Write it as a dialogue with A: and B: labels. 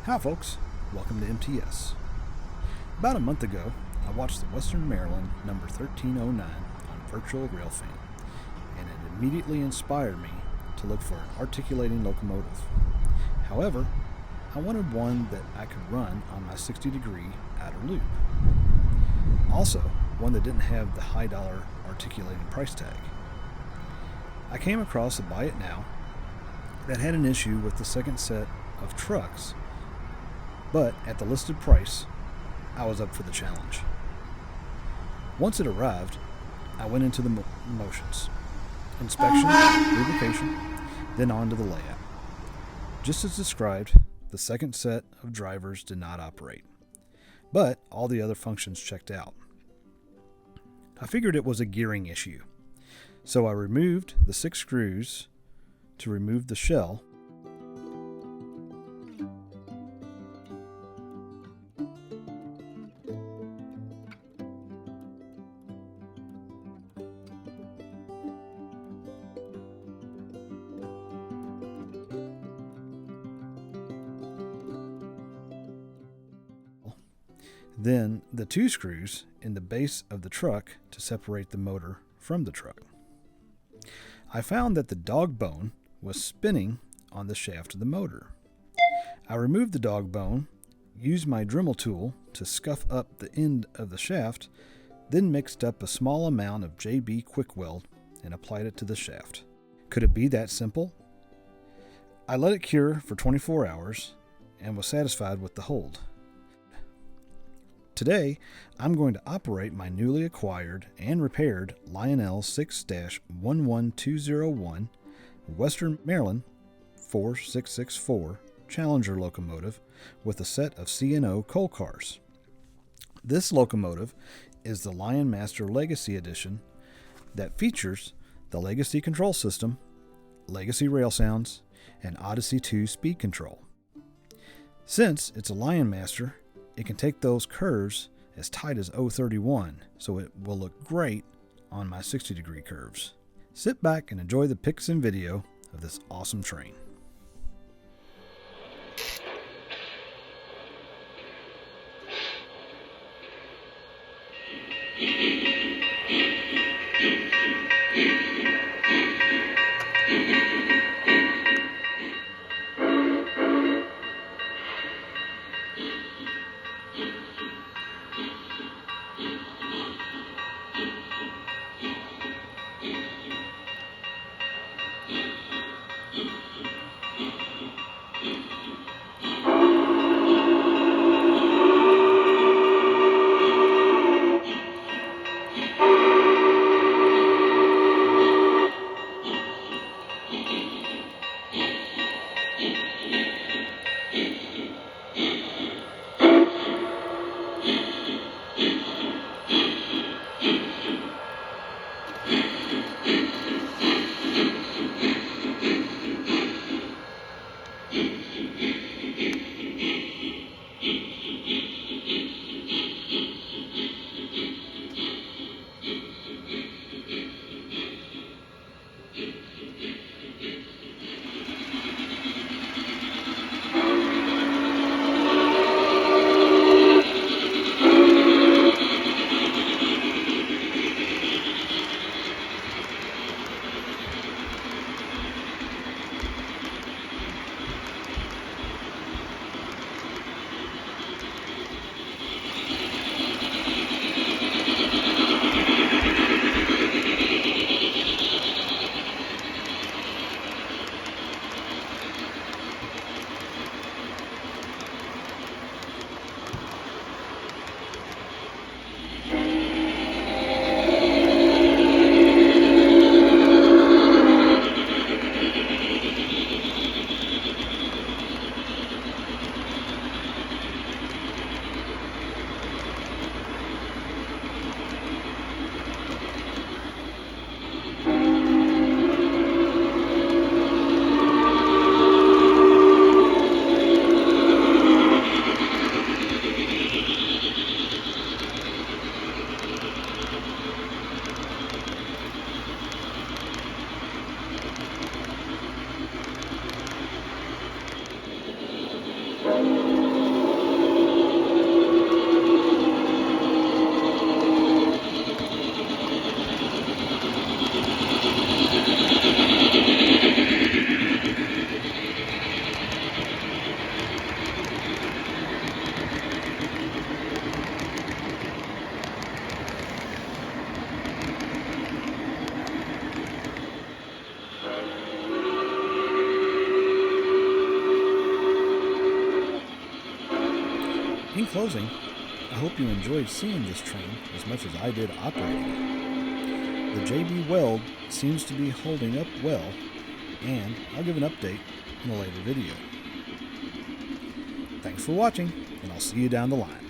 A: Hi folks, welcome to MTS. About a month ago, I watched the Western Maryland number 1309 on Virtual Railfan, and it immediately inspired me to look for an articulating locomotive. However, I wanted one that I could run on my 60-degree outer loop. Also, one that didn't have the high dollar articulating price tag. I came across a Buy It Now that had an issue with the second set of trucks, but at the listed price, I was up for the challenge. Once it arrived, I went into the motions. Inspection, lubrication, then on to the layout. Just as described, the second set of drivers did not operate, but all the other functions checked out. I figured it was a gearing issue, so I removed the 6 screws to remove the shell. Then the 2 screws in the base of the truck to separate the motor from the truck. I found that the dog bone was spinning on the shaft of the motor. I removed the dog bone, used my Dremel tool to scuff up the end of the shaft, then mixed up a small amount of JB Quick Weld and applied it to the shaft. Could it be that simple? I let it cure for 24 hours and was satisfied with the hold. Today, I'm going to operate my newly acquired and repaired Lionel 6-11201 Western Maryland 4664 Challenger locomotive with a set of C&O coal cars. This locomotive is the Lion Master Legacy Edition that features the Legacy Control System, Legacy Rail Sounds, and Odyssey 2 speed control. Since it's a Lion Master, it can take those curves as tight as 031, so it will look great on my 60-degree curves. Sit back and enjoy the pics and video of this awesome train. closing, I hope you enjoyed seeing this train as much as I did operating it. The JB Weld seems to be holding up well, and I'll give an update in a later video. Thanks for watching, and I'll see you down the line.